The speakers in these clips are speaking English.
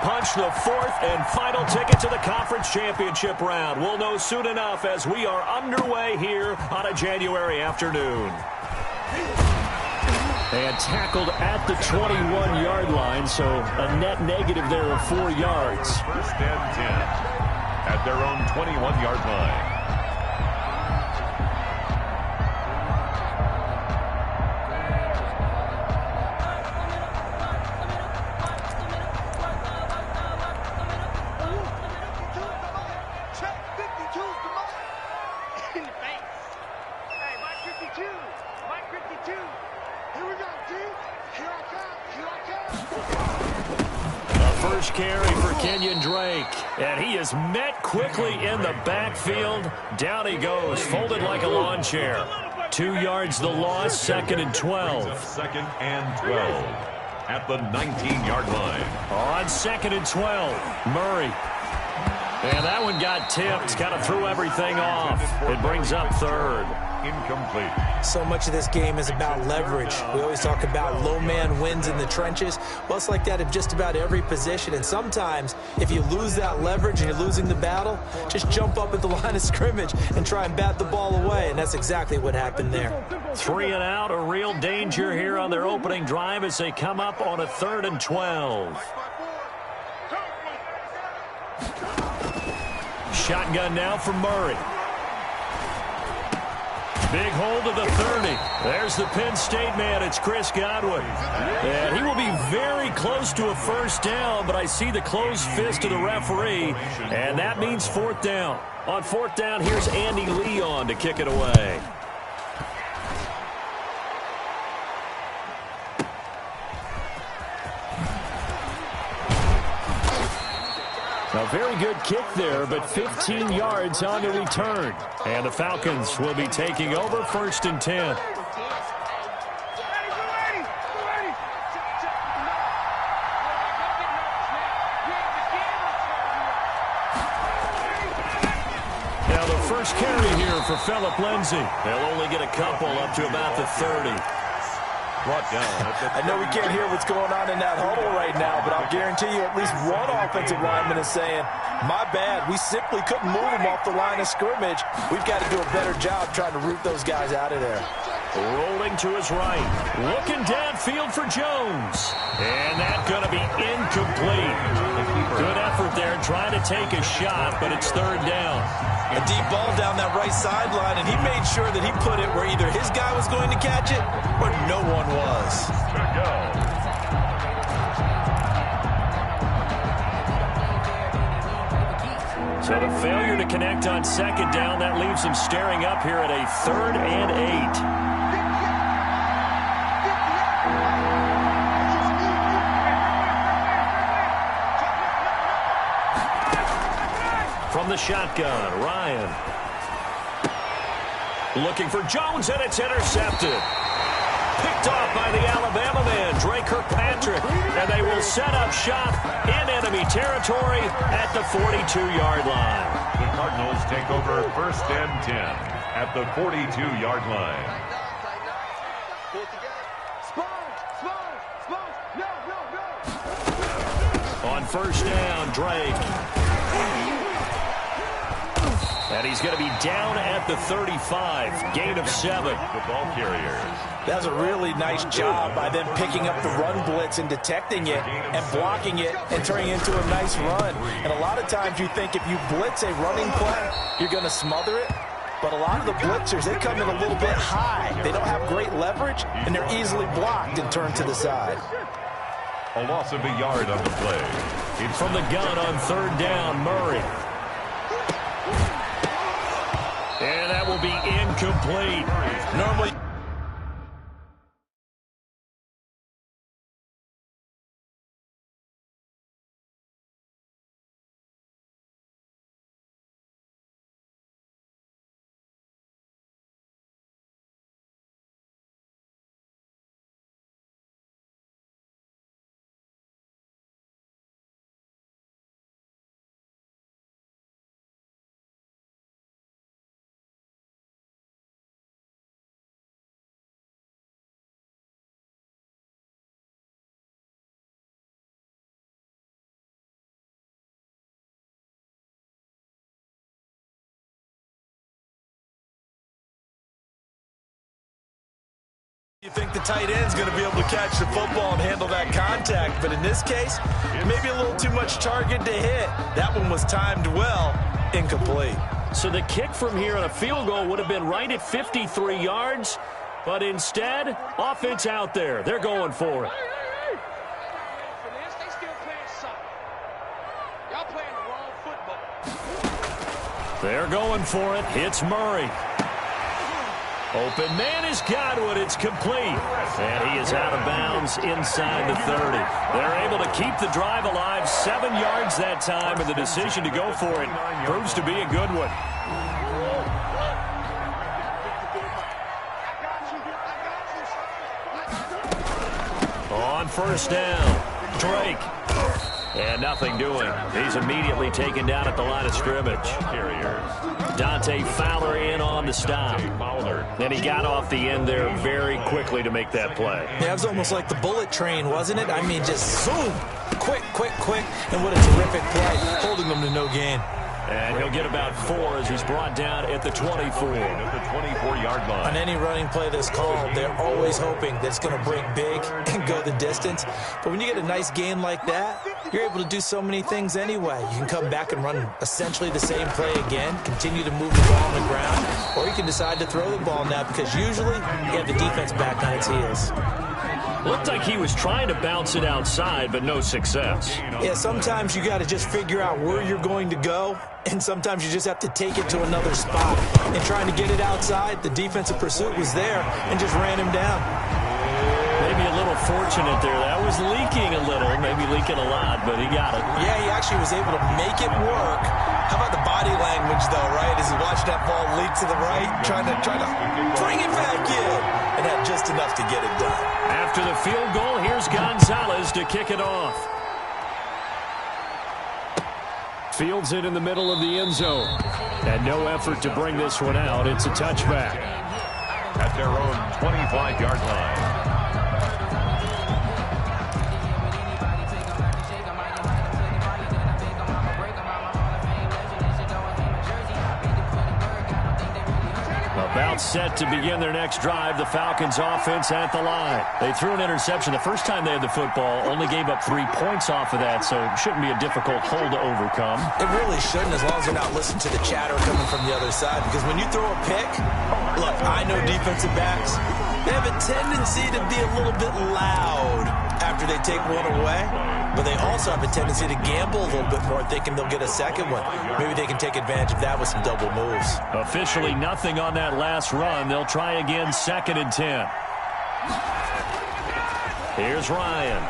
punch the fourth and final ticket to the conference championship round. We'll know soon enough as we are underway here on a January afternoon. And tackled at the 21-yard line, so a net negative there of 4 yards. First and 10 at their own 21-yard line. First carry for Kenyon Drake, and he is met quickly in the backfield. Down he goes, folded like a lawn chair. 2 yards the loss, 2nd and 12. 2nd and 12 at the 19-yard line. On 2nd and 12, Murray. And that one got tipped, kind of threw everything off. It brings up 3rd. Incomplete. So much of this game is about leverage. We always talk about low man wins in the trenches. Well, it's like that in just about every position. And sometimes, if you lose that leverage and you're losing the battle, just jump up at the line of scrimmage and try and bat the ball away. And that's exactly what happened there. 3 and out, a real danger here on their opening drive as they come up on a 3rd and 12. Shotgun now for Murray. Big hold of the 30. There's the Penn State man. It's Chris Godwin. And he will be very close to a first down, but I see the closed fist of the referee, and that means 4th down. On 4th down, here's Andy Leon to kick it away. A very good kick there, but 15 yards on the return. And the Falcons will be taking over 1st and 10. Now the first carry here for Phillip Lindsay. They'll only get a couple up to about the 30. Brought down. I know we can't hear what's going on in that huddle right now, but I'll guarantee you at least one offensive lineman is saying, my bad, we simply couldn't move them off the line of scrimmage. We've got to do a better job trying to root those guys out of there. Rolling to his right. Looking downfield for Jones. And that's going to be incomplete. Good effort there trying to take a shot, but it's 3rd down. A deep ball down that right sideline, and he made sure that he put it where either his guy was going to catch it or no one was. Good go. So the failure to connect on 2nd down, that leaves him staring up here at a 3rd and 8. From the shotgun, Ryan. Looking for Jones, and it's intercepted. Picked off by the Alabama man, Drake Kirkpatrick. And they will set up shop in enemy territory at the 42-yard line. The Cardinals take over 1st and 10 at the 42-yard line. On 1st down, Drake. And he's going to be down at the 35. Gain of 7. The ball carrier. That was a really nice job by them picking up the run blitz and detecting it and blocking it and turning it into a nice run. And a lot of times you think if you blitz a running play, you're going to smother it. But a lot of the blitzers, they come in a little bit high. They don't have great leverage, and they're easily blocked and turned to the side. A loss of a yard on the play. It's from the gun on 3rd down, Murray. And that will be incomplete. Normally You think the tight end's going to be able to catch the football and handle that contact, but in this case, maybe a little too much target to hit. That one was timed well, incomplete. So the kick from here on a field goal would have been right at 53 yards, but instead, offense out there. They're going for it. They're going for it. It's Murray. Open man is Godwin. It's complete. And he is out of bounds inside the 30. They're able to keep the drive alive. 7 yards that time, and the decision to go for it proves to be a good one. On first down, Drake. And nothing doing. He's immediately taken down at the line of scrimmage. Dante Fowler in on the stop. And he got off the end there very quickly to make that play. Yeah, it was almost like the bullet train, wasn't it? I mean, just zoom. Quick, quick, quick. And what a terrific play, holding them to no gain. And he'll get about 4 as he's brought down at the 24. At the 24-yard line. On any running play that's called, they're always hoping that it's going to break big and go the distance. But when you get a nice gain like that, you're able to do so many things anyway. You can come back and run essentially the same play again, continue to move the ball on the ground, or you can decide to throw the ball now because usually you have the defense back on its heels. Looked like he was trying to bounce it outside, but no success. Yeah, sometimes you got to just figure out where you're going to go, and sometimes you just have to take it to another spot. And trying to get it outside, the defensive pursuit was there and just ran him down. Maybe a little fortunate there. That was leaking a little, maybe leaking a lot, but he got it. Yeah, he actually was able to make it work. How about the body language, though, right? As he watched that ball leak to the right, trying to bring it back in, and had just enough to get it done. After the field goal, here's Gonzalez to kick it off. Fields it in the middle of the end zone. And no effort to bring this one out. It's a touchback. At their own 25-yard line. About set to begin their next drive. The Falcons offense at the line. They threw an interception the first time they had the football. Only gave up 3 points off of that, so it shouldn't be a difficult hole to overcome. It really shouldn't, as long as they're not listening to the chatter coming from the other side. Because when you throw a pick, look, I know defensive backs, they have a tendency to be a little bit loud after they take one away. But they also have a tendency to gamble a little bit more, thinking they'll get a second one. Maybe they can take advantage of that with some double moves. Officially nothing on that last run. They'll try again, 2nd and 10. Here's Ryan.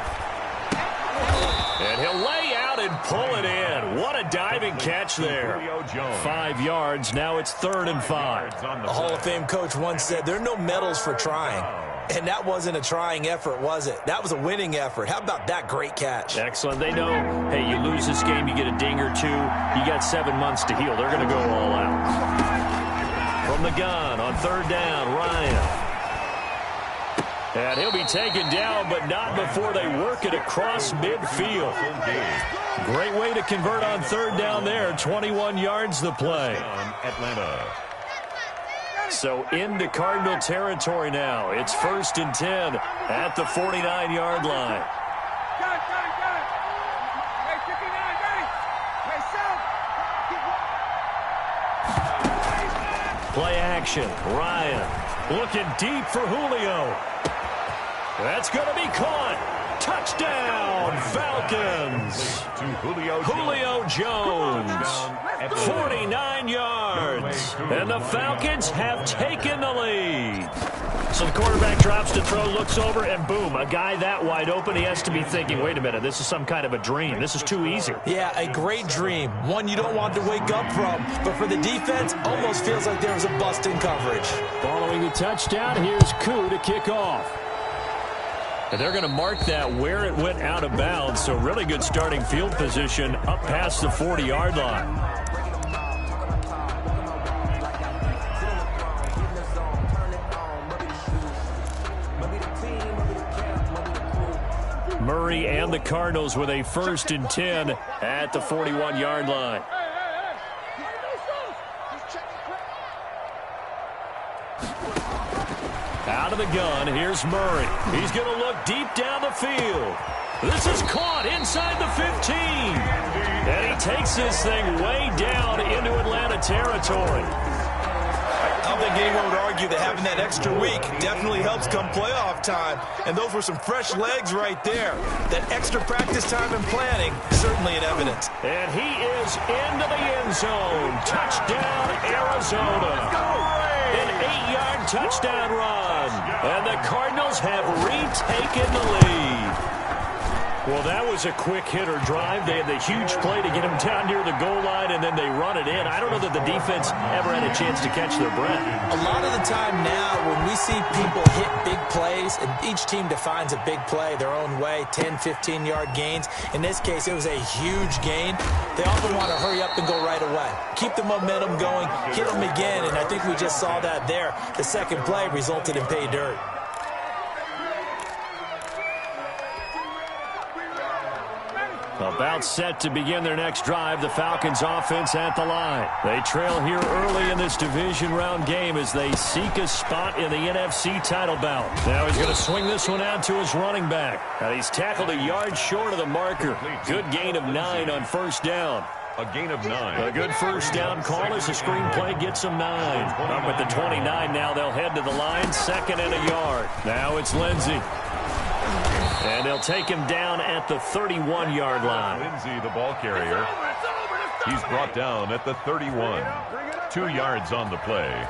And he'll lay out and pull it in. What a diving catch there. 5 yards. Now it's 3rd and 5. A Hall of Fame coach once said, there are no medals for trying. And that wasn't a trying effort, was it? That was a winning effort. How about that great catch? Excellent. They know, hey, you lose this game, you get a ding or 2. You got 7 months to heal. They're going to go all out. From the gun on 3rd down, Ryan. And he'll be taken down, but not before they work it across midfield. Great way to convert on 3rd down there. 21 yards the play. Atlanta. So into Cardinal territory now. It's 1st and 10 at the 49-yard line. Play action. Ryan looking deep for Julio. That's going to be caught. Touchdown, Falcons. Julio Jones. 49 yards. And the Falcons have taken the lead. So the quarterback drops to throw, looks over, and boom, a guy that wide open, he has to be thinking, wait a minute, this is some kind of a dream. This is too easy. Yeah, a great dream. One you don't want to wake up from. But for the defense, almost feels like there was a bust in coverage. Following the touchdown, here's Koo to kick off. And they're going to mark that where it went out of bounds. So really good starting field position up past the 40-yard line. Murray and the Cardinals with a 1st and 10 at the 41-yard line. Out of the gun, here's Murray. He's going to look deep down the field. This is caught inside the 15. And he takes this thing way down into Atlanta territory. I don't think anyone would argue that having that extra week definitely helps come playoff time. And those were some fresh legs right there. That extra practice time and planning, certainly in evidence. And he is into the end zone. Touchdown, Arizona. An 8-yard touchdown run. And the Cardinals have retaken the lead. Well, that was a quick hitter drive. They had the huge play to get him down near the goal line, and then they run it in. I don't know that the defense ever had a chance to catch their breath. A lot of the time now, when we see people hit big plays, and each team defines a big play their own way, 10, 15-yard gains. In this case, it was a huge gain. They often want to hurry up and go right away. Keep the momentum going, hit them again, and I think we just saw that there. The second play resulted in pay dirt. About set to begin their next drive, the Falcons offense at the line. They trail here early in this division round game as they seek a spot in the NFC title bout. Now he's going to swing this one out to his running back. And he's tackled a yard short of the marker. Good gain of 9 on first down. A gain of 9. A good first down call as the screenplay gets them 9. Up at the 29 now, they'll head to the line, 2nd and a yard. Now it's Lindsey. And they'll take him down at the 31-yard line. Lindsey, the ball carrier. He's brought down at the 31. 2 yards on the play.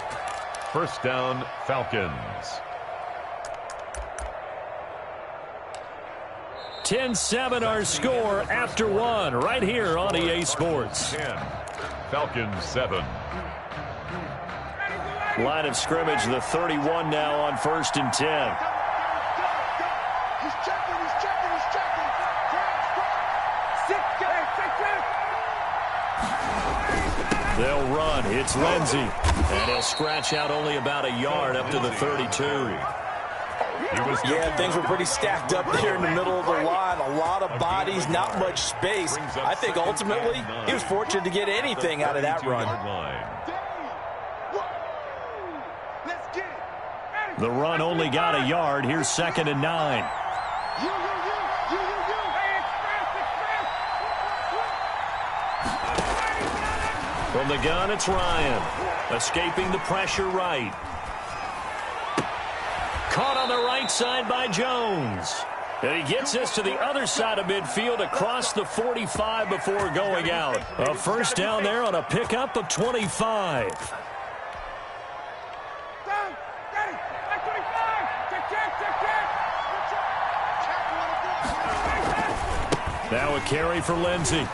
First down, Falcons. 10-7 our score after 1 right here on EA Sports. 10. Falcons 7. Line of scrimmage, the 31 now on 1st and 10. They'll run. It's Lindsey. And he'll scratch out only about a yard up to the 32. Yeah, things were pretty stacked up there in the middle of the line. A lot of bodies, not much space. I think ultimately he was fortunate to get anything out of that run. The run only got a yard. Here's 2nd and 9. From the gun, it's Ryan. Escaping the pressure right. Caught on the right side by Jones. And he gets us to the other side of midfield across the 45 before going out. A first down there on a pickup of 25. Now a carry for Lindsey.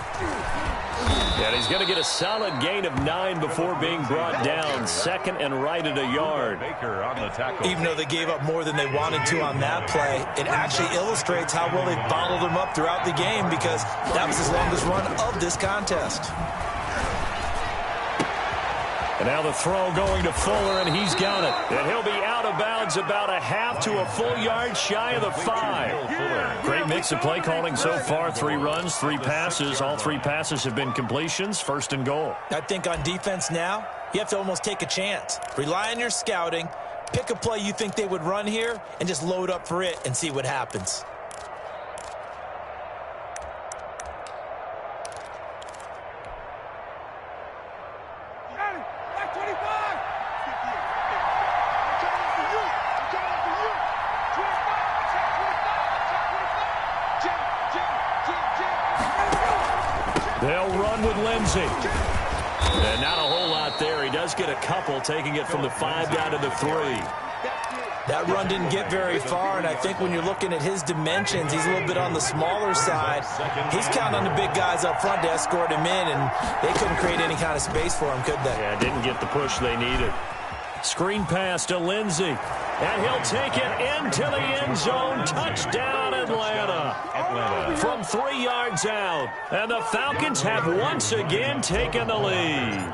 And he's going to get a solid gain of 9 before being brought down. 2nd and right at a yard. Baker on the tackle. Even though they gave up more than they wanted to on that play, it actually illustrates how well they bottled him up throughout the game because that was his longest run of this contest. And now the throw going to Fuller, and he's got it. And he'll be out of bounds about a half to a full yard shy of the 5. Great mix of play calling so far. 3 runs, 3 passes. All 3 passes have been completions. 1st and goal. I think on defense now, you have to almost take a chance. Rely on your scouting. Pick a play you think they would run here and just load up for it and see what happens. They'll run with Lindsey. And not a whole lot there. He does get a couple, taking it from the 5 down to the 3. That run didn't get very far, and I think when you're looking at his dimensions, he's a little bit on the smaller side. He's counting on the big guys up front to escort him in, and they couldn't create any kind of space for him, could they? Yeah, didn't get the push they needed. Screen pass to Lindsey. And he'll take it into the end zone. Touchdown, Atlanta. From 3 yards out. And the Falcons have once again taken the lead.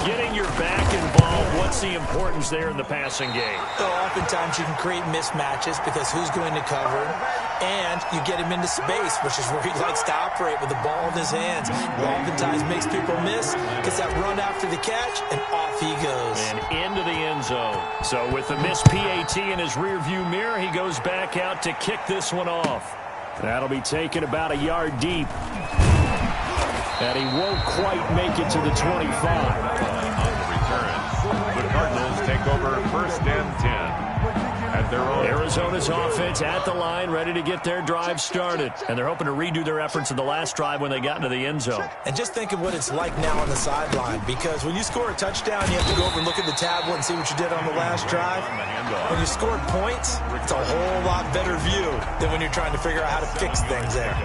Getting your back involved, what's the importance there in the passing game? So oftentimes you can create mismatches because who's going to cover him, and you get him into space, which is where he likes to operate with the ball in his hands. Oftentimes makes people miss, gets that run after the catch, and off he goes. And into the end zone. So with the missed PAT in his rearview mirror, he goes back out to kick this one off. That'll be taken about a yard deep. And he won't quite make it to the 25. On the return, the Cardinals take over 1st and 10. At their own. Arizona's offense at the line, ready to get their drive started. And they're hoping to redo their efforts in the last drive when they got into the end zone. And just think of what it's like now on the sideline, because when you score a touchdown, you have to go over and look at the tablet and see what you did on the last drive. When you scored points, it's a whole lot better view than when you're trying to figure out how to fix things there.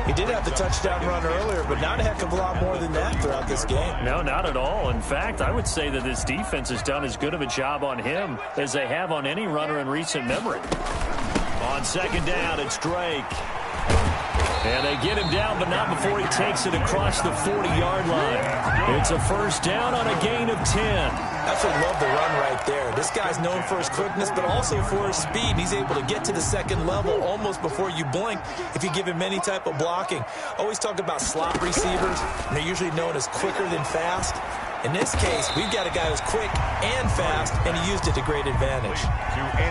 He did have the touchdown run earlier, but not a heck of a lot more than that throughout this game. No, not at all. In fact, I would say that this defense has done as good of a job on him as they have on any runner in recent memory. On second down, it's Drake. And they get him down, but not before he takes it across the 40-yard line. It's a first down on a gain of 10. Absolutely love the run right there. This guy's known for his quickness, but also for his speed. He's able to get to the second level almost before you blink if you give him any type of blocking. Always talk about slot receivers, and they're usually known as quicker than fast. In this case, we've got a guy who's quick and fast, and he used it to great advantage.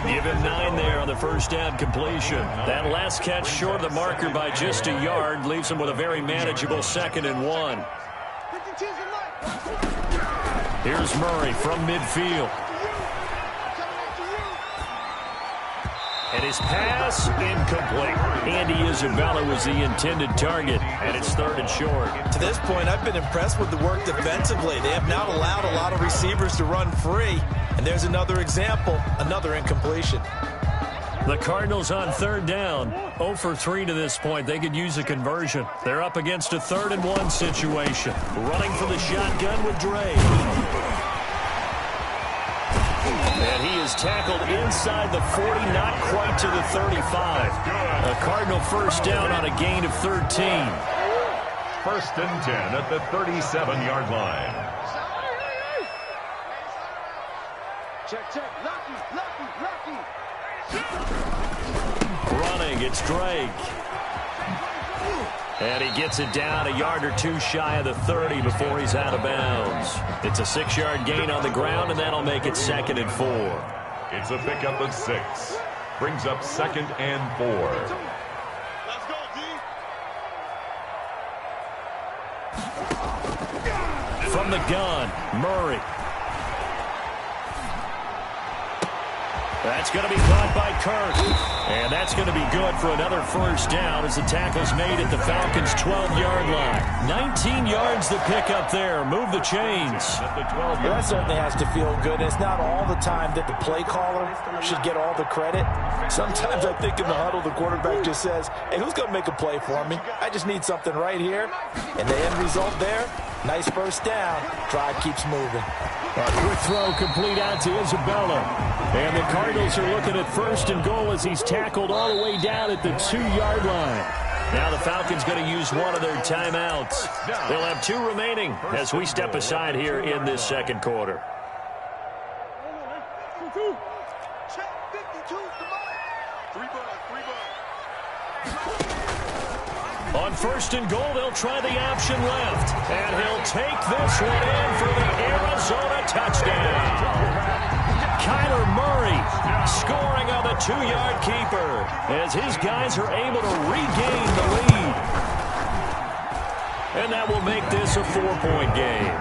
Give him 9 there on the first down completion. That last catch short of the marker by just a yard leaves him with a very manageable 2nd and 1. Here's Murray from midfield. And his pass incomplete. Andy Isabella was the intended target, and it's 3rd and short. To this point, I've been impressed with the work defensively. They have not allowed a lot of receivers to run free. And there's another example, another incompletion. The Cardinals on 3rd down, 0 for 3 to this point. They could use a conversion. They're up against a 3rd and 1 situation. Running for the shotgun with Drake. And he is tackled inside the 40, not quite to the 35. A Cardinal first down on a gain of 13. 1st and 10 at the 37-yard line. Check. Lucky. Running, it's Drake. And he gets it down a yard or 2 shy of the 30 before he's out of bounds. It's a 6-yard gain on the ground, and that'll make it 2nd and 4. It's a pickup of 6. Brings up 2nd and 4. Let's go, D. From the gun, Murray. That's going to be caught by Kirk. And that's going to be good for another first down as the tackle's made at the Falcons' 12-yard line. 19 yards to pick up there. Move the chains. Well, that certainly has to feel good. It's not all the time that the play caller should get all the credit. Sometimes I think in the huddle, the quarterback just says, hey, who's going to make a play for me? I just need something right here. And the end result there, nice first down. Drive keeps moving. A quick throw complete out to Isabella. And the Cardinals are looking at 1st and goal as he's tackled all the way down at the 2-yard line. Now the Falcons going to use one of their timeouts. They'll have 2 remaining as we step aside here in this 2nd quarter. On 1st and goal, they'll try the option left. And he'll take this one in for the Arizona touchdown. Kyler Murray scoring on the 2-yard keeper as his guys are able to regain the lead. And that will make this a 4-point game.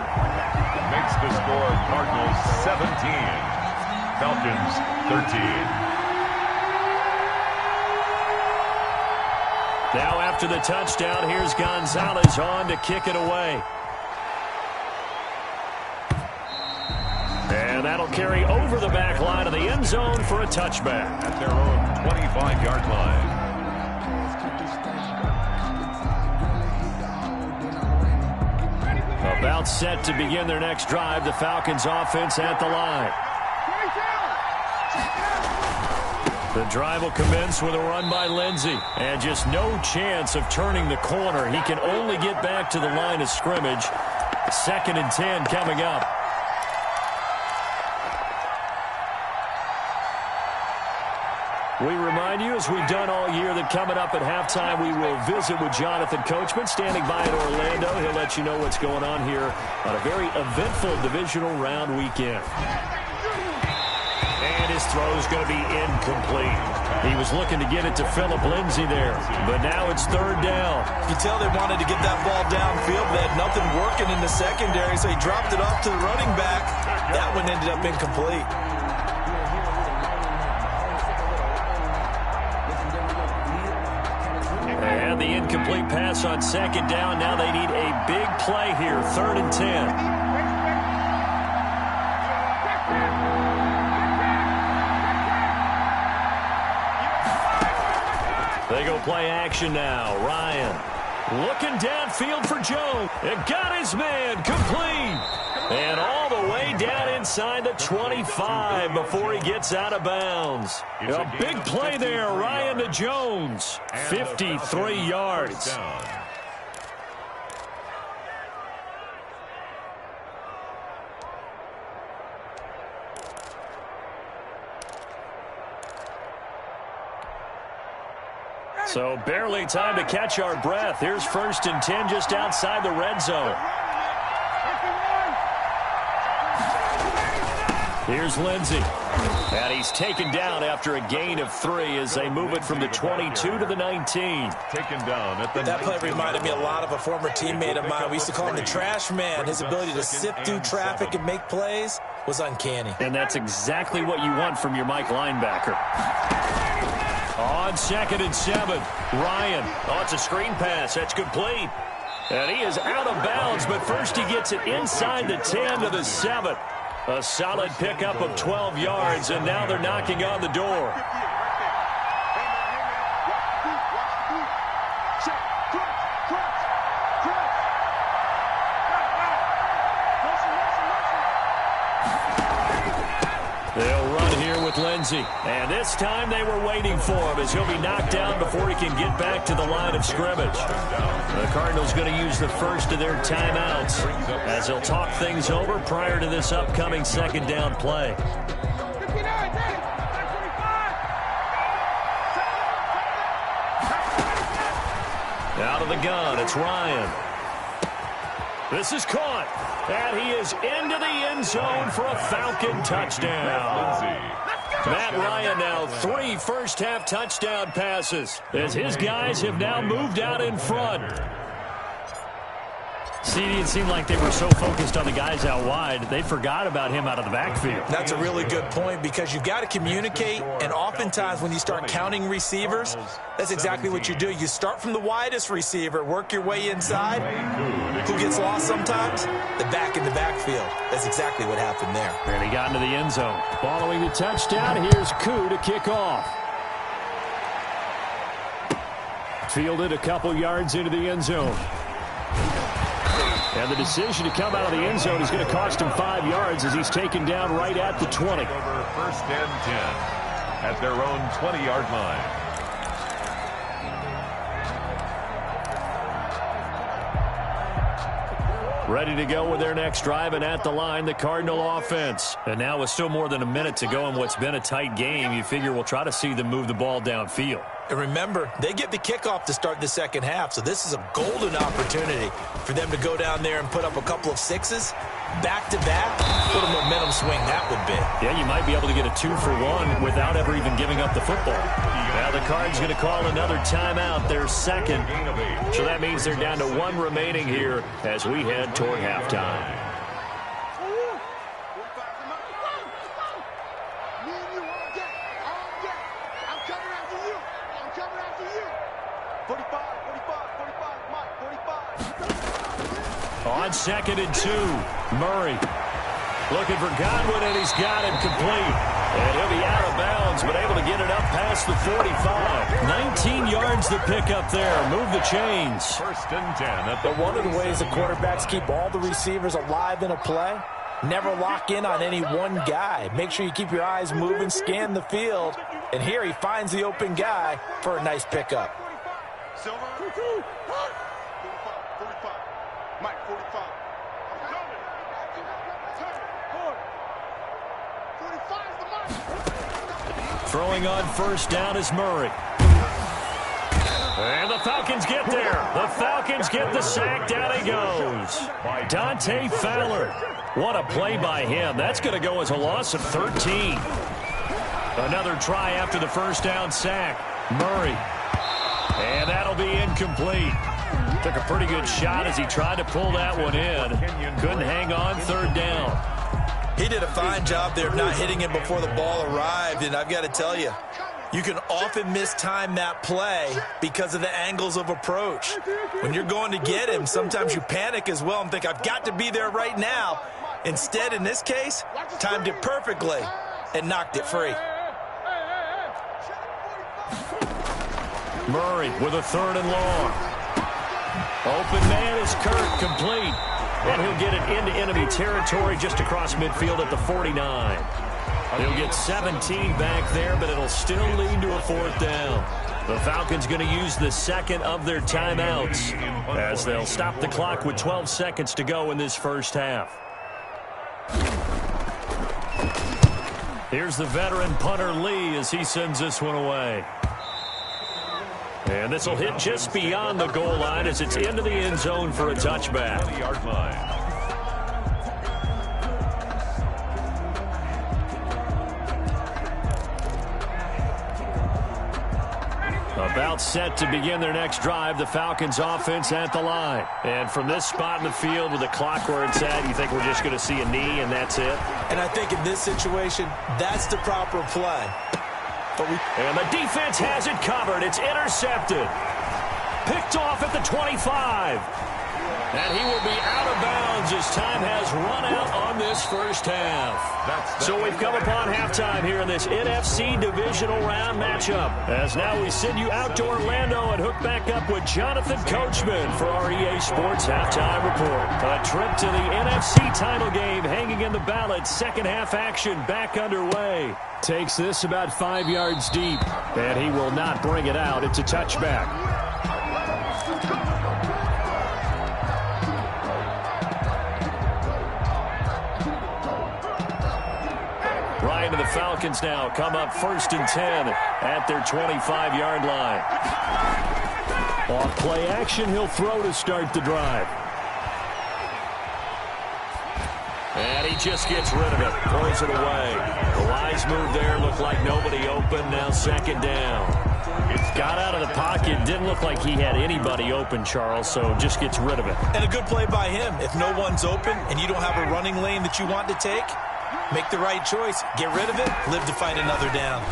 Makes the score Cardinals 17. Falcons 13. Now after the touchdown, here's Gonzalez on to kick it away. And that'll carry over the back line of the end zone for a touchback. At their own 25-yard line. About set to begin their next drive, the Falcons offense at the line. The drive will commence with a run by Lindsey. And just no chance of turning the corner. He can only get back to the line of scrimmage. 2nd and 10 coming up. remind you, as we've done all year, that coming up at halftime, we will visit with Jonathan Coachman, standing by in Orlando. He'll let you know what's going on here on a very eventful divisional round weekend. And his throw's going to be incomplete. He was looking to get it to Phillip Lindsay there, but now it's third down. You tell they wanted to get that ball downfield. They had nothing working in the secondary, so he dropped it off to the running back. That one ended up incomplete. And the incomplete pass on second down. Now they need a big play here, 3rd and 10. They go play action now. Ryan looking downfield for Jones. It got his man complete. And all the way down inside the 25 before he gets out of bounds. A big play there, Ryan to Jones. 53 yards. So barely time to catch our breath. Here's 1st and 10 just outside the red zone. Here's Lindsay. And he's taken down after a gain of 3 as they move it from the 22 to the 19. Taken down at the That play 19. reminded me a lot of a former teammate of mine. We used to call him the trash man. His ability to sift through traffic and make plays was uncanny. And that's exactly what you want from your Mike linebacker. On 2nd and 7, Ryan. Oh, it's a screen pass. That's complete. And he is out of bounds, but first he gets it inside the 10 to the 7. A solid pickup of 12 yards, and now they're knocking on the door. They'll run here with Lindsay. And this time they were waiting for him as he'll be knocked down before he can get back to the line of scrimmage. The Cardinals going to use the first of their timeouts as they'll talk things over prior to this upcoming 2nd down play. Out of the gun, it's Ryan. This is caught. And he is into the end zone for a Falcon touchdown. Matt Ryan now 3 first-half touchdown passes as his guys have now moved out in front. See, it seemed like they were so focused on the guys out wide, they forgot about him out of the backfield. That's a really good point because you've got to communicate, and oftentimes when you start counting receivers, that's exactly what you do. You start from the widest receiver, work your way inside. Who gets lost sometimes? The back in the backfield. That's exactly what happened there. And he got into the end zone. Following the touchdown, here's Yooo to kick off. Fielded a couple yards into the end zone. And the decision to come out of the end zone is going to cost him 5 yards as he's taken down right at the 20. Over 1st and 10 at their own 20-yard line. Ready to go with their next drive, and at the line, the Cardinal offense. And now with still more than a minute to go in what's been a tight game, you figure we'll try to see them move the ball downfield. And remember, they get the kickoff to start the 2nd half, so this is a golden opportunity for them to go down there and put up a couple of 6s back-to-back. What a momentum swing that would be. Yeah, you might be able to get a 2-for-1 without ever even giving up the football. Now the Cards going to call another timeout, their 2nd. So that means they're down to 1 remaining here as we head toward halftime. On 2nd and 2, Murray looking for Godwin, and he's got him complete. And he'll be out of bounds, but able to get it up past the 45. 19 yards to pick up there. Move the chains. 1st and 10. But one of the ways the quarterbacks keep all the receivers alive in a play, never lock in on any one guy. Make sure you keep your eyes moving, scan the field. And here he finds the open guy for a nice pickup. Silver. 45. Mike, 45. I'm coming. Throwing on first down is Murray. And the Falcons get there. The Falcons get the sack. Down he goes. Dante Fowler. What a play by him. That's going to go as a loss of 13. Another try after the first down sack. Murray. And that'll be incomplete. Took a pretty good shot as he tried to pull that one in. Couldn't hang on third down. He did a fine job there of not hitting him before the ball arrived, and I've got to tell you, you can often mistime that play because of the angles of approach. When you're going to get him, sometimes you panic as well and think, I've got to be there right now. Instead, in this case, timed it perfectly and knocked it free. Murray with a third and long. Open man is Kirk, complete. And he'll get it into enemy territory just across midfield at the 49. He'll get 17 back there, but it'll still lead to a fourth down. The Falcons going to use the second of their timeouts as they'll stop the clock with 12 seconds to go in this first half. Here's the veteran punter Lee as he sends this one away. And this will hit just beyond the goal line as it's into the end zone for a touchback. Yard line. About set to begin their next drive, the Falcons offense at the line. And from this spot in the field with the clock where it's at, you think we're just going to see a knee and that's it? And I think in this situation, that's the proper play. And the defense has it covered. It's intercepted. Picked off at the 25. And he will be out of bounds as time has run out on this first half. So we've come upon halftime here in this NFC Divisional Round matchup. As now we send you out to Orlando and hook back up with Jonathan Coachman for our EA Sports Halftime Report. A trip to the NFC title game hanging in the balance. Second half action back underway. Takes this about 5 yards deep. And he will not bring it out. It's a touchback. Ryan and the Falcons now come up 1st and 10 at their 25-yard line. Off play action, he'll throw to start the drive. And he just gets rid of it, throws it away. The wise move there, looked like nobody open, now second down. Got out of the pocket, didn't look like he had anybody open, Charles, so just gets rid of it. And a good play by him. If no one's open and you don't have a running lane that you want to take, make the right choice. Get rid of it. Live to fight another down.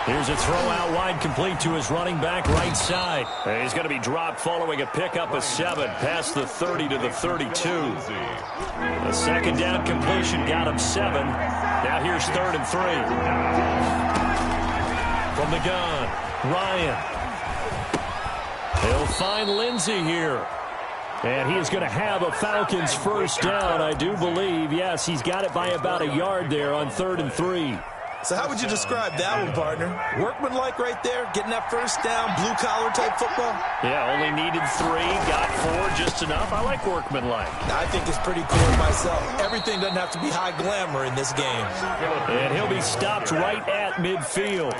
Here's a throw out wide complete to his running back right side. And he's going to be dropped following a pickup of 7 past the 30 to the 32. The second down completion got him 7. Now here's 3rd and 3. From the gun, Ryan. He'll find Lindsey here. And he is going to have a Falcons first down, I do believe. Yes, he's got it by about a yard there on 3rd and 3. So how would you describe that one, partner? Workmanlike right there, getting that first down, blue-collar type football? Yeah, only needed 3, got 4, just enough. I like workmanlike. I think it's pretty clear myself. Everything doesn't have to be high glamour in this game. And he'll be stopped right at midfield.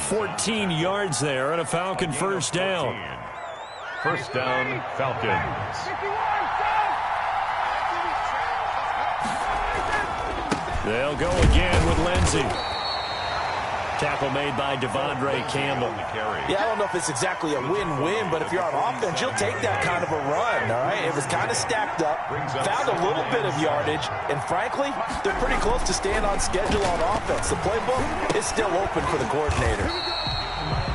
14 yards there and a Falcon first down. First down, Falcons. They'll go again with Lindsey. Tackle made by Devondre Campbell. Yeah, I don't know if it's exactly a win-win, but if you're on offense, you'll take that kind of a run, all right? It was kind of stacked up, found a little bit of yardage, and frankly, they're pretty close to staying on schedule on offense. The playbook is still open for the coordinator.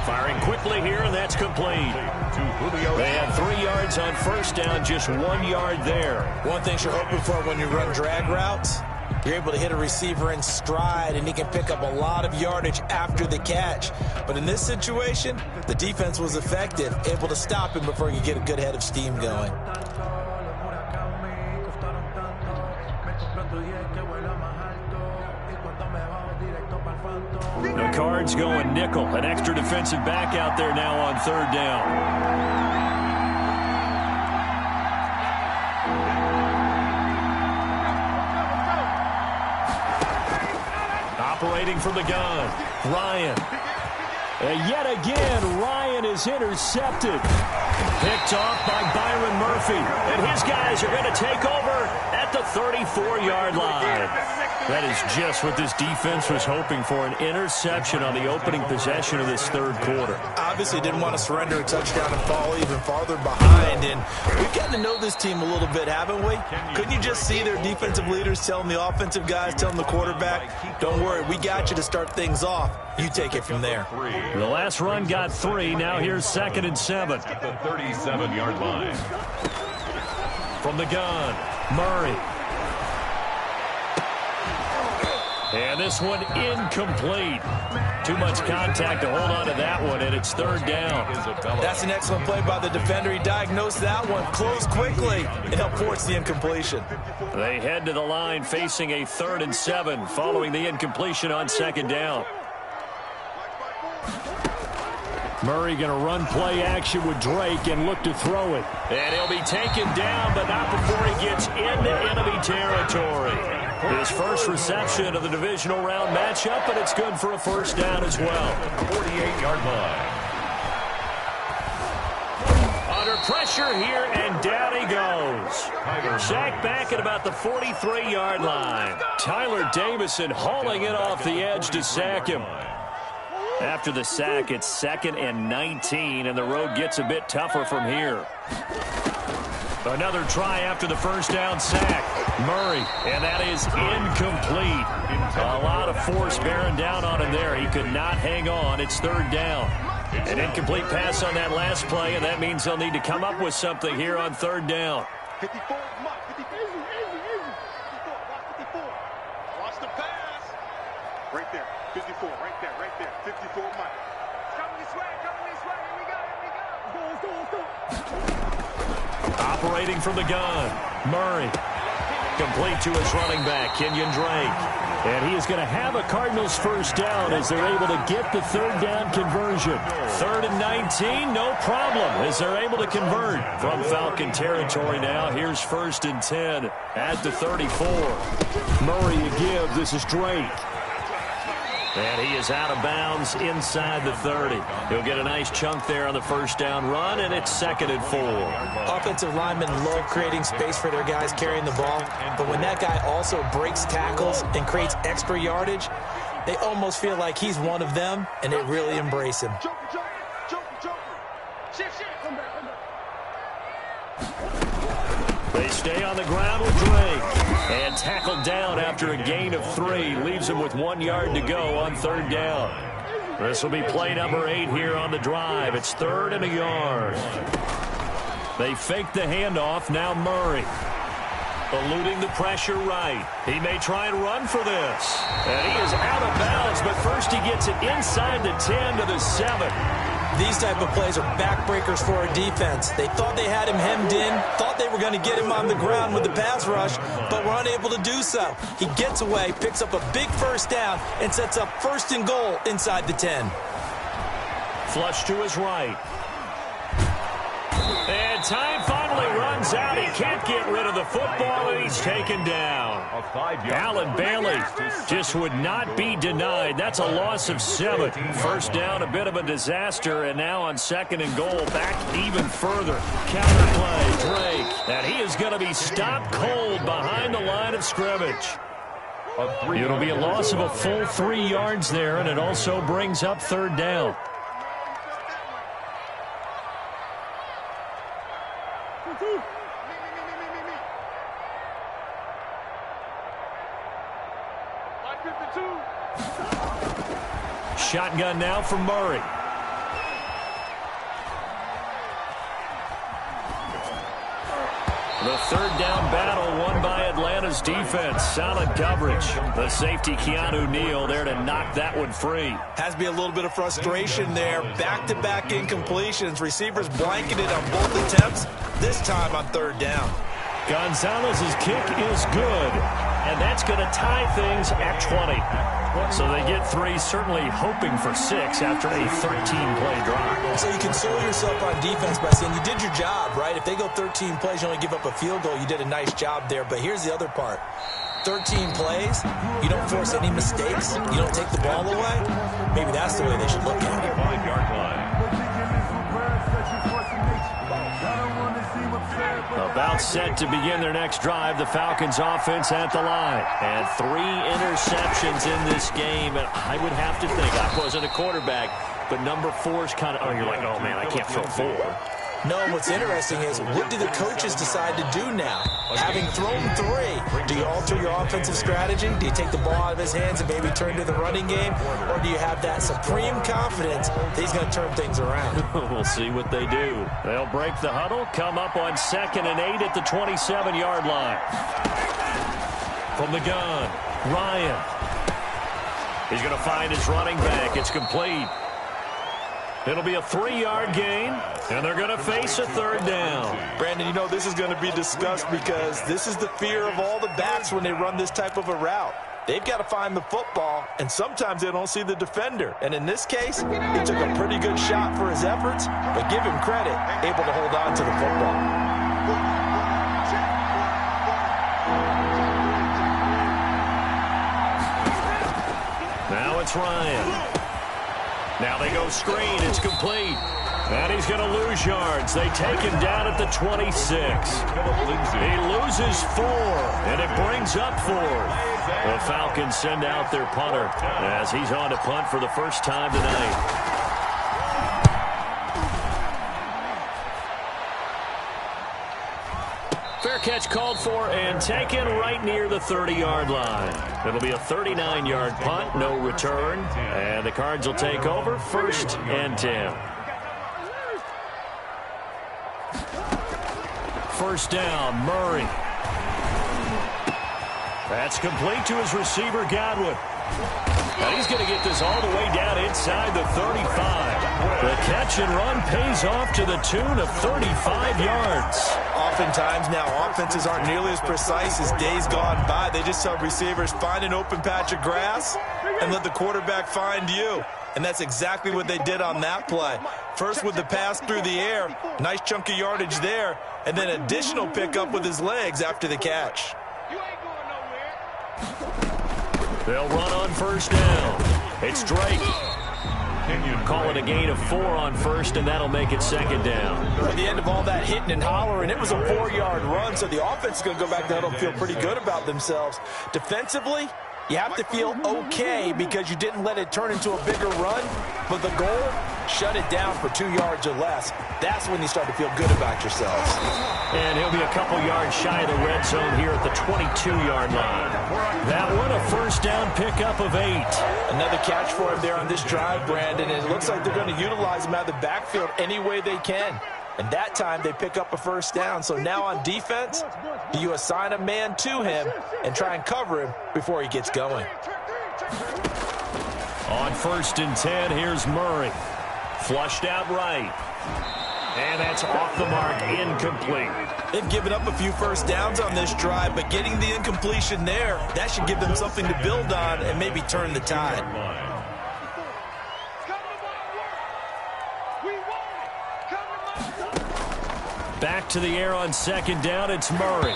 Firing quickly here, and that's complete. They had 3 yards on first down, just 1 yard there. One thing you're hoping for when you run drag routes, you're able to hit a receiver in stride, and he can pick up a lot of yardage after the catch. But in this situation, the defense was effective, able to stop him before he could get a good head of steam going. The Cards going nickel. An extra defensive back out there now on 3rd down. Operating from the gun, Ryan. And yet again, Ryan is intercepted. Picked off by Byron Murphy. And his guys are going to take over at the 34-yard line. That is just what this defense was hoping for, an interception on the opening possession of this third quarter. Obviously didn't want to surrender a touchdown and fall even farther behind. And we've gotten to know this team a little bit, haven't we? Couldn't you just see their defensive leaders telling the offensive guys, telling the quarterback, don't worry, we got you to start things off. You take it from there. The last run got 3. Now here's 2nd and 7. At the 37-yard line. From the gun, Murray. And this one incomplete. Too much contact to hold on to that one, and it's 3rd down. That's an excellent play by the defender. He diagnosed that one, closed quickly, and helped force the incompletion. They head to the line facing a 3rd and 7 following the incompletion on 2nd down. Murray going to run play action with Drake and look to throw it. And he'll be taken down, but not before he gets into enemy territory. His first reception of the divisional round matchup, and it's good for a 1st down as well. 48-yard line. Under pressure here, and down he goes. Sacked back at about the 43-yard line. Tyler Davison hauling it off the edge to sack him. After the sack, it's 2nd and 19, and the road gets a bit tougher from here. Another try after the 1st down sack. Murray, and that is incomplete. A lot of force bearing down on him there. He could not hang on. It's 3rd down. An incomplete pass on that last play, and that means they'll need to come up with something here on 3rd down. 54, Mike, 54. 54. Watch the pass. Right there. 54, right there, right there. 54, Mike. It's coming this way, Here we go, Let's go. Operating from the gun, Murray. Complete to his running back, Kenyon Drake. And he is going to have a Cardinals 1st down as they're able to get the 3rd down conversion. 3rd and 19, no problem as they're able to convert from Falcon territory now. Here's 1st and 10 at the 34. Murray a give. This is Drake. And he is out of bounds inside the 30. He'll get a nice chunk there on the 1st down run, and it's 2nd and 4. Offensive linemen love creating space for their guys carrying the ball, but when that guy also breaks tackles and creates extra yardage, they almost feel like he's one of them, and they really embrace him. They stay on the ground with Drake. And tackled down after a gain of 3. Leaves him with 1 yard to go on 3rd down. This will be play number 8 here on the drive. It's 3rd and a yard. They fake the handoff. Now Murray. Eluding the pressure right. He may try and run for this. And he is out of bounds, but first he gets it inside the 10 to the 7. These type of plays are backbreakers for a defense. They thought they had him hemmed in, thought they were going to get him on the ground with the pass rush, but were unable to do so. He gets away, picks up a big 1st down, and sets up 1st and goal inside the 10. Flush to his right. And time finally runs out. He can't get rid of the football, and he's taken down. Alan Bailey just would not be denied. That's a loss of 7. 1st down, a bit of a disaster, and now on 2nd and goal, back even further. Counter play, Drake, and he is going to be stopped cold behind the line of scrimmage. It'll be a loss of a full 3 yards there, and it also brings up 3rd down. Shotgun now from Murray. The 3rd down battle won by Atlanta's defense. Solid coverage. The safety, Keanu Neal, there to knock that one free. Has to be a little bit of frustration there. Back-to-back incompletions. Receivers blanketed on both attempts, this time on 3rd down. Gonzalez's kick is good, and that's going to tie things at 20. So they get 3, certainly hoping for 6 after a 13-play drive. So you console yourself on defense by saying you did your job, right? If they go 13 plays, you only give up a field goal, you did a nice job there. But here's the other part. 13 plays, you don't force any mistakes, you don't take the ball away, maybe that's the way they should look at it. 5-yard line. About set to begin their next drive, the Falcons offense at the line. And 3 interceptions in this game. And I would have to think, I wasn't a quarterback, but number 4 is kind of, you're like, oh, man, I can't throw 4. No, what's interesting is, what do the coaches decide to do now? Having thrown 3, do you alter your offensive strategy? Do you take the ball out of his hands and maybe turn to the running game? Or do you have that supreme confidence that he's going to turn things around? We'll see what they do. They'll break the huddle, come up on 2nd and 8 at the 27-yard line. From the gun, Ryan. He's going to find his running back. It's complete. It'll be a 3-yard gain, and they're going to face a 3rd down. Brandon, you know this is going to be discussed because this is the fear of all the backs when they run this type of a route. They've got to find the football, and sometimes they don't see the defender. And in this case, he took a pretty good shot for his efforts, but give him credit, able to hold on to the football. Now it's Ryan. Now they go screen. It's complete. And he's going to lose yards. They take him down at the 26. He loses 4, and it brings up 4. The Falcons send out their punter as he's on to punt for the first time tonight. Fair catch called for and taken right near the 30-yard line. It'll be a 39-yard punt, no return. And the Cards will take over 1st and 10. 1st down, Murray. That's complete to his receiver, Godwin. And he's going to get this all the way down inside the 35. The catch and run pays off to the tune of 35 yards. Oftentimes now, offenses aren't nearly as precise as days gone by. They just tell receivers, find an open patch of grass and let the quarterback find you. And that's exactly what they did on that play. First with the pass through the air, nice chunk of yardage there, and then additional pickup with his legs after the catch. They'll run on 1st down. It's Drake. Call it a gain of 4 on 1st, and that'll make it 2nd down. At the end of all that hitting and hollering, it was a 4-yard run, so the offense is going to go back to the huddle and feel pretty good about themselves. Defensively, you have to feel okay because you didn't let it turn into a bigger run, but the goal, shut it down for 2 yards or less. That's when you start to feel good about yourselves. And he'll be a couple yards shy of the red zone here at the 22-yard line. That one, a 1st down pickup of 8. Another catch for him there on this drive, Brandon, and it looks like they're going to utilize him out of the backfield any way they can. And that time they pick up a 1st down. So now on defense, do you assign a man to him and try and cover him before he gets going? On 1st and 10, here's Murray. Flushed out right. And that's off the mark, incomplete. They've given up a few 1st downs on this drive, but getting the incompletion there, that should give them something to build on and maybe turn the tide. Back to the air on 2nd down, it's Murray.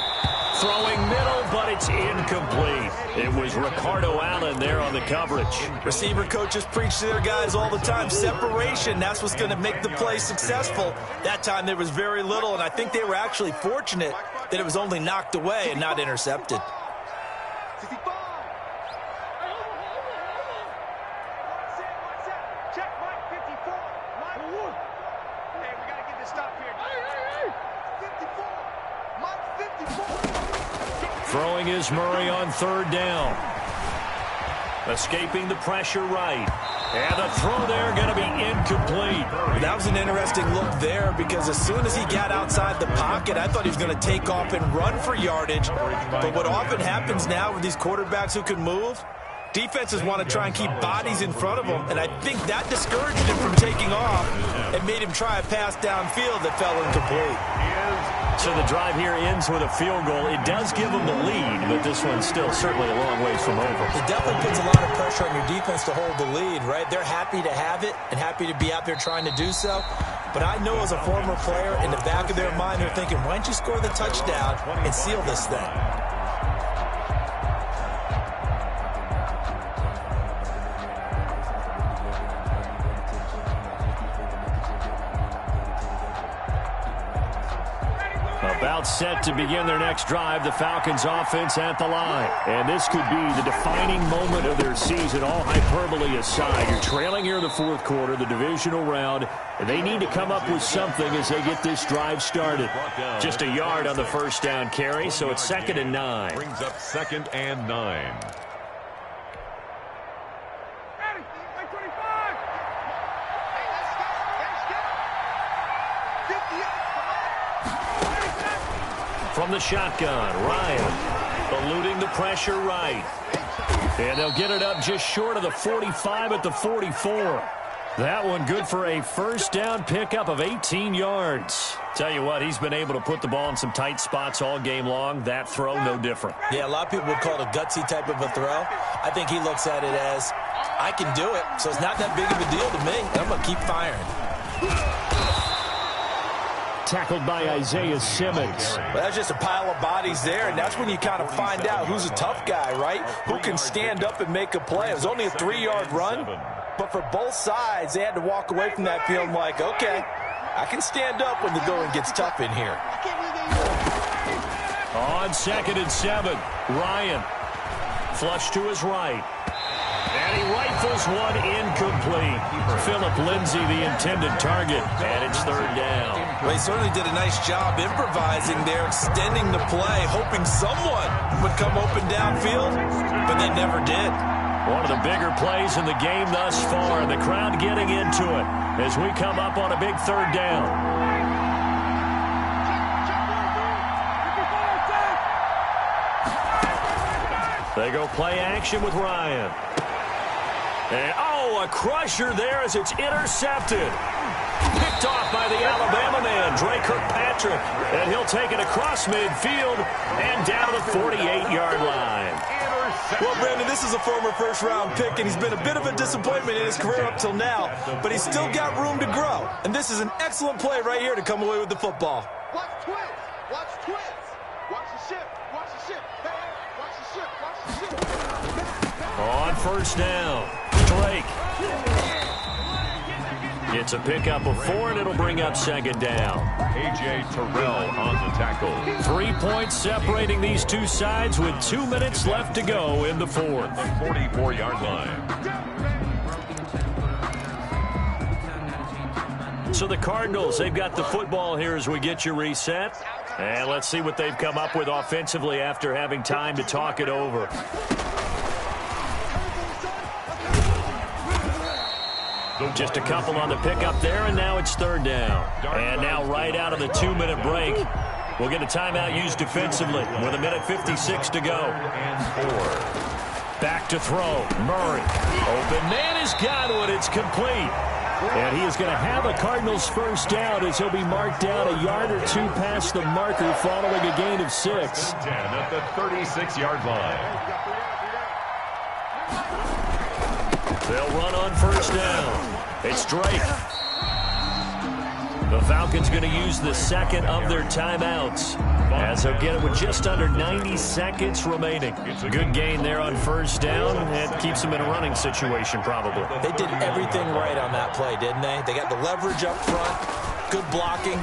Throwing middle, but it's incomplete. It was Ricardo Allen there on the coverage. Receiver coaches preach to their guys all the time. Separation, that's what's going to make the play successful. That time there was very little, and I think they were actually fortunate that it was only knocked away and not intercepted. Throwing is Murray on 3rd down. Escaping the pressure right. And the throw there going to be incomplete. That was an interesting look there because as soon as he got outside the pocket, I thought he was going to take off and run for yardage. But what often happens now with these quarterbacks who can move, defenses want to try and keep bodies in front of them, and I think that discouraged him from taking off and made him try a pass downfield that fell incomplete. So the drive here ends with a field goal. It does give them the lead, but this one's still certainly a long ways from over. It definitely puts a lot of pressure on your defense to hold the lead, right? They're happy to have it and happy to be out there trying to do so. But I know as a former player, in the back of their mind, they're thinking, why don't you score the touchdown and seal this thing? About set to begin their next drive, the Falcons offense at the line. And this could be the defining moment of their season, all hyperbole aside. You're trailing here in the fourth quarter, the divisional round, and they need to come up with something as they get this drive started. Just a yard on the first down carry, so it's 2nd and 9. Brings up 2nd and 9. From the shotgun, Ryan eluding the pressure right. And they'll get it up just short of the 45 at the 44. That one good for a first down pickup of 18 yards. Tell you what, he's been able to put the ball in some tight spots all game long. That throw, no different. Yeah, a lot of people would call it a gutsy type of a throw. I think he looks at it as, I can do it, so it's not that big of a deal to me. I'm going to keep firing. Tackled by Isaiah Simmons. Well, that's just a pile of bodies there, and that's when you kind of find out who's a tough guy, right? Who can stand up and make a play. It was only a 3-yard run, but for both sides, they had to walk away from that feeling like, okay, I can stand up when the going gets tough in here. On 2nd and 7, Ryan flush to his right. And he rifles one incomplete. Philip Lindsay, the intended target, and it's 3rd down. Well, he certainly did a nice job improvising there, extending the play, hoping someone would come open downfield, but they never did. One of the bigger plays in the game thus far, and the crowd getting into it as we come up on a big 3rd down. They go play action with Ryan. And, a crusher there as it's intercepted. Picked off by the Alabama man, Dre Kirkpatrick. And he'll take it across midfield and down to the 48-yard line. Well, Brandon, this is a former first-round pick, and he's been a bit of a disappointment in his career up till now, but he's still got room to grow. And this is an excellent play right here to come away with the football. Watch twins. Watch twins. Watch the ship. Watch the ship. Hey, watch the ship. Watch the ship. On 1st down, Drake. It's a pickup of 4, and it'll bring up 2nd down. A.J. Terrell on the tackle. 3 points separating these two sides with 2 minutes left to go in the 4th. 44-yard line. So the Cardinals, they've got the football here as we get you reset. And let's see what they've come up with offensively after having time to talk it over. Just a couple on the pickup there, and now it's 3rd down. And now right out of the 2-minute break, we'll get a timeout used defensively with 1:56 to go. Back to throw. Murray. Open man is Godwin. It's complete. And he is going to have a Cardinals first down as he'll be marked down a yard or 2 past the marker following a gain of 6. 10 at the 36-yard line. They'll run on first down. It's Drake. The Falcons going to use the 2nd of their timeouts as they'll get it with just under 90 seconds remaining. Good gain there on first down, and keeps them in a running situation probably. They did everything right on that play, didn't they? They got the leverage up front, good blocking,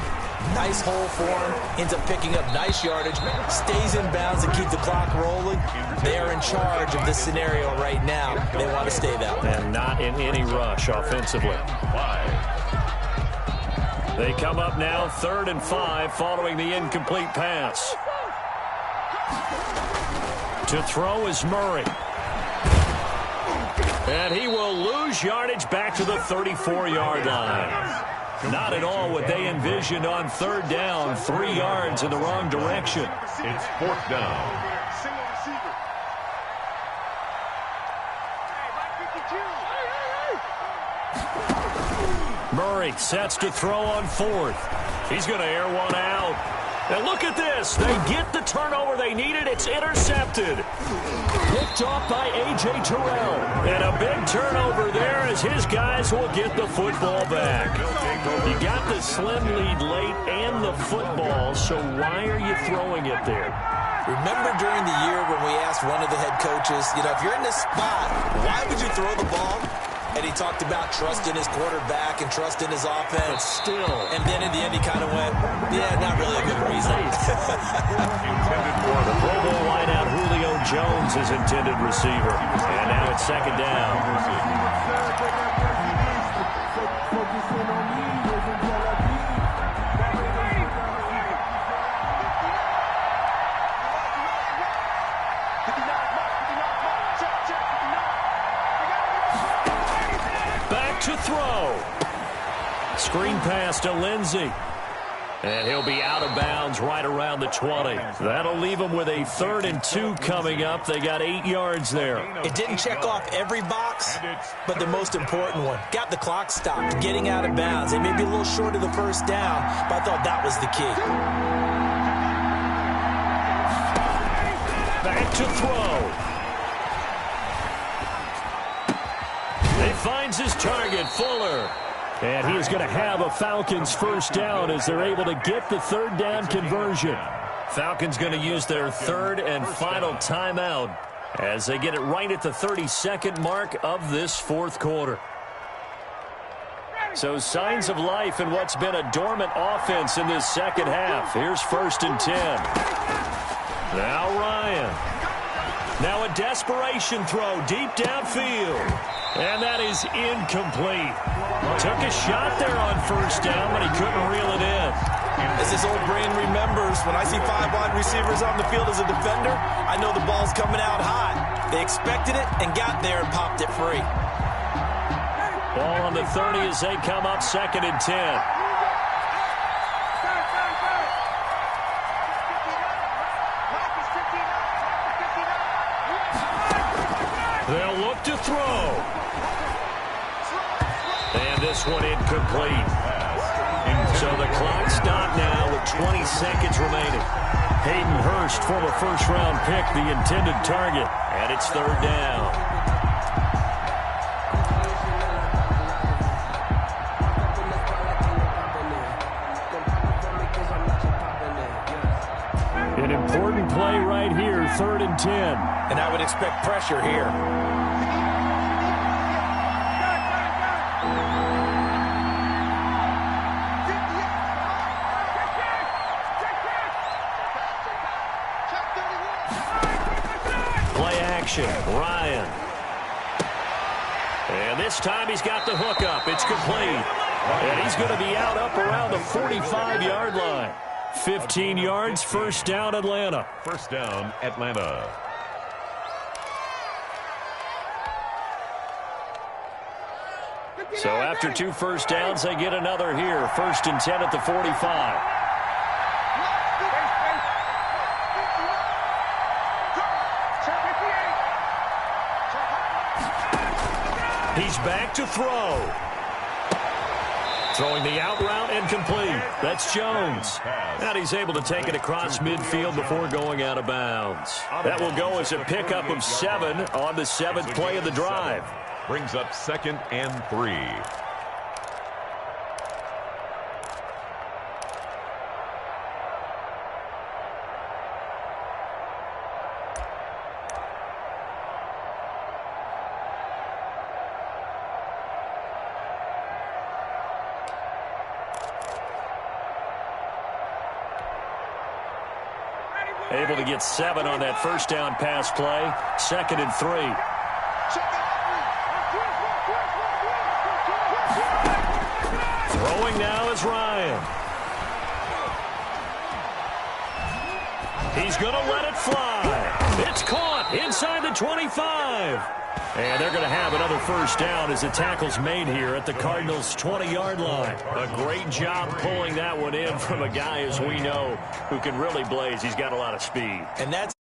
nice hole for him, ends up picking up nice yardage, stays in bounds and keeps the clock rolling. They are in charge of this scenario right now. They want to stay that way. And not in any rush offensively. 5. They come up now 3rd and 5 following the incomplete pass. To throw is Murray. And he will lose yardage back to the 34-yard line. Not at all what they envisioned on 3rd down. 3 yards in the wrong direction. It's 4th down. Murray sets to throw on 4th. He's going to air one out. And look at this. They get the turnover they needed. It's intercepted. Picked off by A.J. Terrell. And a big turnover there as his guys will get the football back. You got the slim lead late and the football, so why are you throwing it there? Remember during the year when we asked one of the head coaches, if you're in this spot, why would you throw the ball? And he talked about trusting his quarterback and trusting his offense. But still. And then in the end, he kind of went, yeah, not really a good reason. Intended for the Pro Bowl wideout Julio Jones is intended receiver. And now it's second down. To throw. Screen pass to Lindsey. And he'll be out of bounds right around the 20. That'll leave them with a 3rd and 2 coming up. They got 8 yards there. It didn't check off every box, but the most important one. Got the clock stopped, getting out of bounds. They may be a little short of the first down, but I thought that was the key. Back to throw. Finds his target, Fuller. And he is going to have a Falcons first down as they're able to get the 3rd down conversion. Falcons going to use their 3rd and final timeout as they get it right at the 32nd mark of this 4th quarter. So signs of life in what's been a dormant offense in this second half. Here's 1st and 10. Now Ryan. Now a desperation throw deep downfield. And that is incomplete. Took a shot there on first down, but he couldn't reel it in. As his old brain remembers, when I see 5 wide receivers on the field as a defender, I know the ball's coming out hot. They expected it and got there and popped it free. Ball on the 30 as they come up 2nd and 10. They'll look to throw. And this one incomplete. So the clock stopped now with 20 seconds remaining. Hayden Hurst, former first-round pick, the intended target. And it's 3rd down. An important play right here, 3rd and 10. And I would expect pressure here. Play action, Ryan. And this time he's got the hook up. It's complete. And he's going to be out up around the 45-yard line. 15 yards, first down, Atlanta. First down, Atlanta. So after 2 first downs, they get another here. 1st and 10 at the 45. He's back to throw. Throwing the out route incomplete. That's Jones. And he's able to take it across midfield before going out of bounds. That will go as a pickup of 7 on the 7th play of the drive. Brings up 2nd and 3. Able to get 7 on that first down pass play. 2nd and 3. Throwing now is Ryan. He's going to let it fly. It's caught inside the 25. And they're going to have another first down as the tackle's made here at the Cardinals' 20-yard line. A great job pulling that one in from a guy, as we know, who can really blaze. He's got a lot of speed. And that's